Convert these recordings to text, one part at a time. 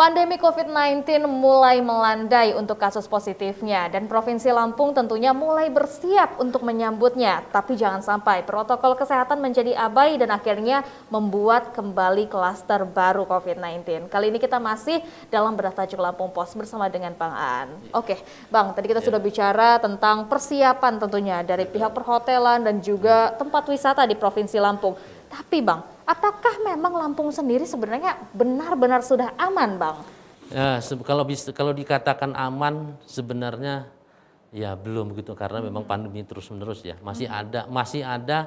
Pandemi COVID-19 mulai melandai untuk kasus positifnya dan Provinsi Lampung tentunya mulai bersiap untuk menyambutnya. Tapi jangan sampai protokol kesehatan menjadi abai dan akhirnya membuat kembali klaster baru COVID-19. Kali ini kita masih dalam Bedah Tajuk Lampung Pos bersama dengan Bang Aan. Oke, Bang, tadi kita sudah bicara tentang persiapan tentunya dari pihak perhotelan dan juga tempat wisata di Provinsi Lampung. Tapi Bang, apakah memang Lampung sendiri sebenarnya benar-benar sudah aman, Bang? Ya, kalau dikatakan aman sebenarnya ya belum gitu karena memang pandemi terus-menerus ya. Masih ada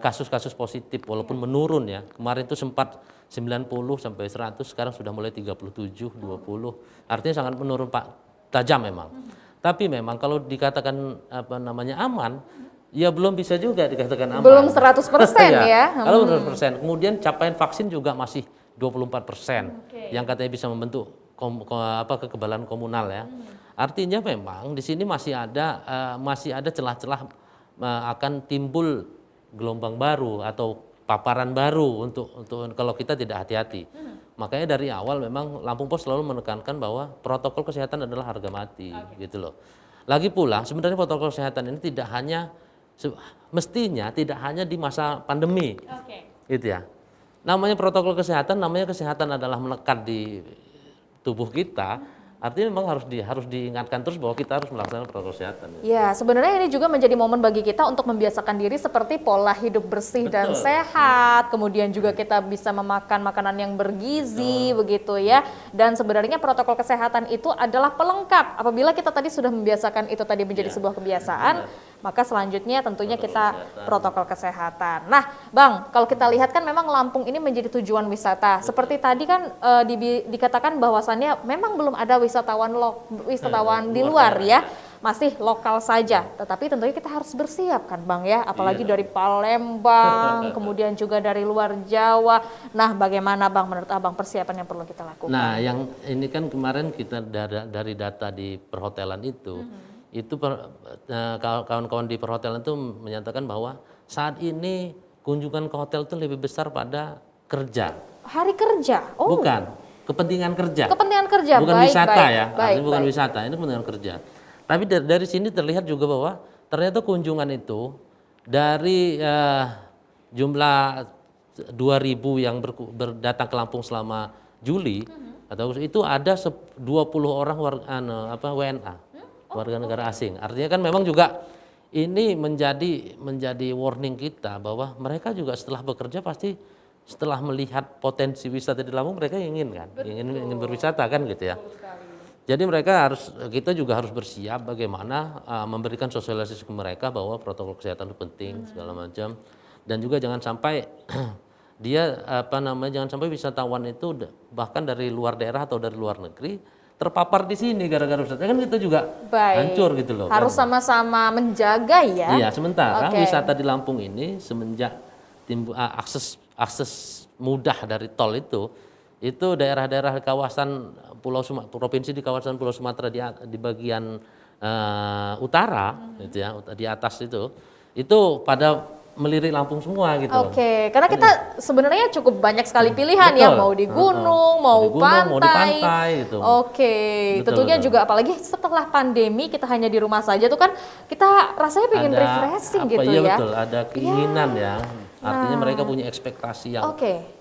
kasus-kasus positif walaupun menurun ya. Kemarin itu sempat 90 sampai 100, sekarang sudah mulai 37, 20. Artinya sangat menurun Pak, tajam memang. Tapi memang kalau dikatakan aman, ya belum bisa juga dikatakan aman. Belum 100% ya. Kalau 100%. Kemudian capaian vaksin juga masih 24%. Yang katanya bisa membentuk kekebalan komunal ya. Artinya memang di sini masih ada celah-celah akan timbul gelombang baru atau paparan baru untuk kalau kita tidak hati-hati. Makanya dari awal memang Lampung Pos selalu menekankan bahwa protokol kesehatan adalah harga mati gitu loh. Lagi pula sebenarnya protokol kesehatan ini mestinya tidak hanya di masa pandemi, gitu ya. Namanya protokol kesehatan, namanya kesehatan adalah melekat di tubuh kita. Artinya memang harus diingatkan terus bahwa kita harus melaksanakan protokol kesehatan. Ya, sebenarnya ini juga menjadi momen bagi kita untuk membiasakan diri seperti pola hidup bersih dan sehat. Kemudian juga kita bisa memakan makanan yang bergizi, begitu ya. Dan sebenarnya protokol kesehatan itu adalah pelengkap. Apabila kita tadi sudah membiasakan itu tadi menjadi sebuah kebiasaan, maka selanjutnya tentunya protokol kesehatan. Nah, Bang, kalau kita lihat kan memang Lampung ini menjadi tujuan wisata. Seperti tadi kan dikatakan bahwasannya memang belum ada wisatawan di luar ya, masih lokal saja. Tetapi tentunya kita harus bersiap kan Bang ya, apalagi dari Palembang, kemudian juga dari luar Jawa. Nah, bagaimana Bang menurut Abang persiapan yang perlu kita lakukan? Nah, yang ini kan kemarin kita dari data di perhotelan itu kawan-kawan di perhotelan itu menyatakan bahwa saat ini kunjungan ke hotel itu lebih besar pada kerja. Hari kerja? Oh. Bukan, kepentingan kerja. Kepentingan kerja, bukan wisata ya, bukan baik. wisata, ini kepentingan kerja. Tapi dari sini terlihat juga bahwa ternyata kunjungan itu dari jumlah 2.000 yang berdatang ke Lampung selama Juli, atau itu ada 20 orang WNA. Warga negara asing. Artinya kan memang juga ini menjadi warning kita bahwa mereka juga setelah bekerja pasti setelah melihat potensi wisata di Lampung mereka ingin berwisata kan gitu ya. Jadi kita juga harus bersiap bagaimana memberikan sosialisasi ke mereka bahwa protokol kesehatan itu penting segala macam, dan juga jangan sampai jangan sampai wisatawan itu bahkan dari luar daerah atau dari luar negeri terpapar di sini gara-gara wisata, kan kita juga hancur gitu loh. Harus sama-sama menjaga ya. Iya, sementara wisata di Lampung ini semenjak timbul akses mudah dari tol itu daerah-daerah kawasan provinsi di kawasan Pulau Sumatera di bagian utara gitu ya, di atas itu pada melirik Lampung semua gitu. Karena kita sebenarnya cukup banyak sekali pilihan ya, mau di gunung, mau di pantai gitu. Tentunya juga apalagi setelah pandemi kita hanya di rumah saja tuh kan kita rasanya pengen refreshing gitu ya. Iya betul, ada keinginan ya. Artinya mereka punya ekspektasi yang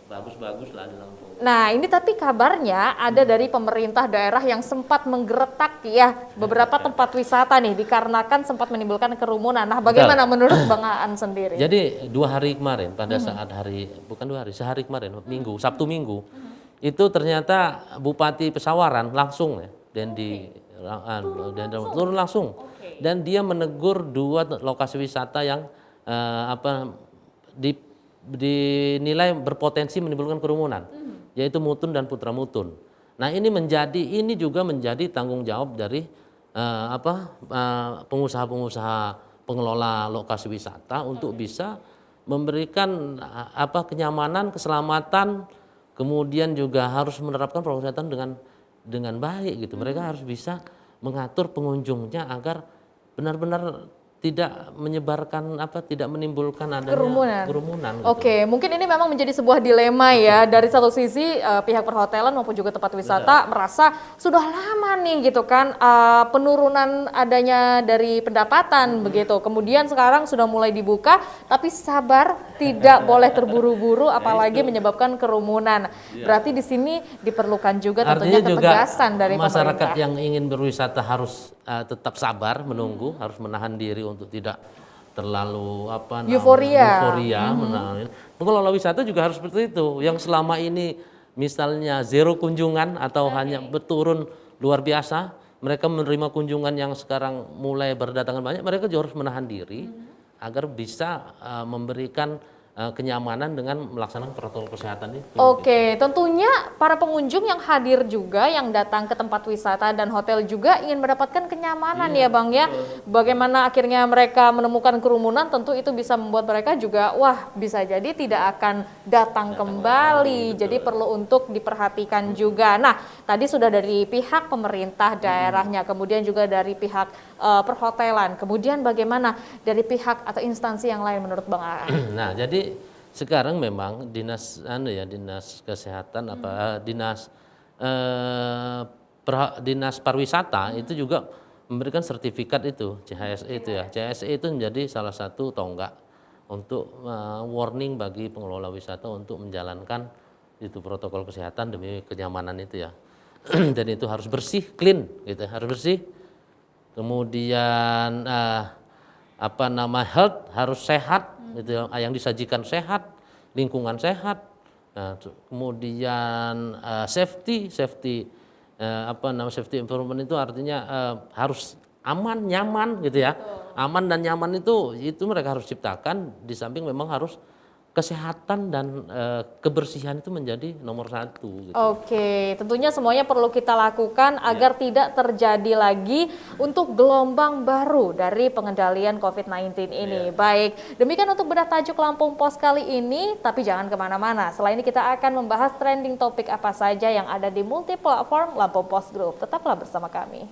bagus-bagus lah di Lampung. Nah, ini tapi kabarnya ada dari pemerintah daerah yang sempat menggeretak ya beberapa tempat wisata nih dikarenakan sempat menimbulkan kerumunan. Nah, bagaimana menurut Bang Aan sendiri? Jadi 2 hari kemarin pada saat sehari kemarin Sabtu Minggu itu ternyata Bupati Pesawaran langsung ya turun langsung dan dia menegur 2 lokasi wisata yang dinilai berpotensi menimbulkan kerumunan, yaitu Mutun dan Putra Mutun. Nah, ini juga menjadi tanggung jawab dari pengusaha-pengusaha pengelola lokasi wisata untuk bisa memberikan kenyamanan, keselamatan, kemudian juga harus menerapkan protokol kesehatan dengan baik gitu. Mereka harus bisa mengatur pengunjungnya agar benar-benar tidak menyebarkan tidak menimbulkan adanya kerumunan gitu. Oke, mungkin ini memang menjadi sebuah dilema ya. Dari satu sisi pihak perhotelan maupun juga tempat wisata merasa sudah lama nih gitu kan penurunan adanya dari pendapatan begitu. Kemudian sekarang sudah mulai dibuka, tapi sabar, tidak boleh terburu-buru apalagi menyebabkan kerumunan. Berarti di sini diperlukan juga tentunya ketegasan dari masyarakat pemerintah. yang ingin berwisata harus tetap sabar menunggu, harus menahan diri untuk tidak terlalu euforia menahan. Pengelola wisata juga harus seperti itu. Yang selama ini misalnya zero kunjungan atau hanya berturun luar biasa, mereka menerima kunjungan yang sekarang mulai berdatangan banyak, mereka juga harus menahan diri agar bisa memberikan kenyamanan dengan melaksanakan protokol kesehatan itu. Oke, tentunya para pengunjung yang hadir juga, yang datang ke tempat wisata dan hotel juga ingin mendapatkan kenyamanan ya Bang ya. Bagaimana akhirnya mereka menemukan kerumunan, tentu itu bisa membuat mereka juga, wah bisa jadi tidak akan datang kembali. Jadi perlu untuk diperhatikan juga. Nah, tadi sudah dari pihak pemerintah daerahnya, kemudian juga dari pihak perhotelan. Kemudian bagaimana dari pihak atau instansi yang lain menurut Bang AA? Nah, jadi sekarang memang dinas kesehatan dinas pariwisata itu juga memberikan sertifikat itu CHSE itu ya. CHSE itu menjadi salah satu tonggak untuk warning bagi pengelola wisata untuk menjalankan itu protokol kesehatan demi kenyamanan itu ya. Dan itu harus bersih, clean gitu, harus bersih. Kemudian health harus sehat gitu, yang disajikan sehat, lingkungan sehat. Nah, kemudian safety environment itu artinya harus aman, nyaman gitu ya. Aman dan nyaman itu mereka harus ciptakan, di samping memang harus kesehatan dan kebersihan itu menjadi nomor satu. Gitu. Oke, tentunya semuanya perlu kita lakukan agar tidak terjadi lagi untuk gelombang baru dari pengendalian COVID-19 ini. Baik, demikian untuk bedah tajuk Lampung Pos kali ini, tapi jangan kemana-mana. Setelah ini kita akan membahas trending topik apa saja yang ada di multi platform Lampung Pos Group. Tetaplah bersama kami.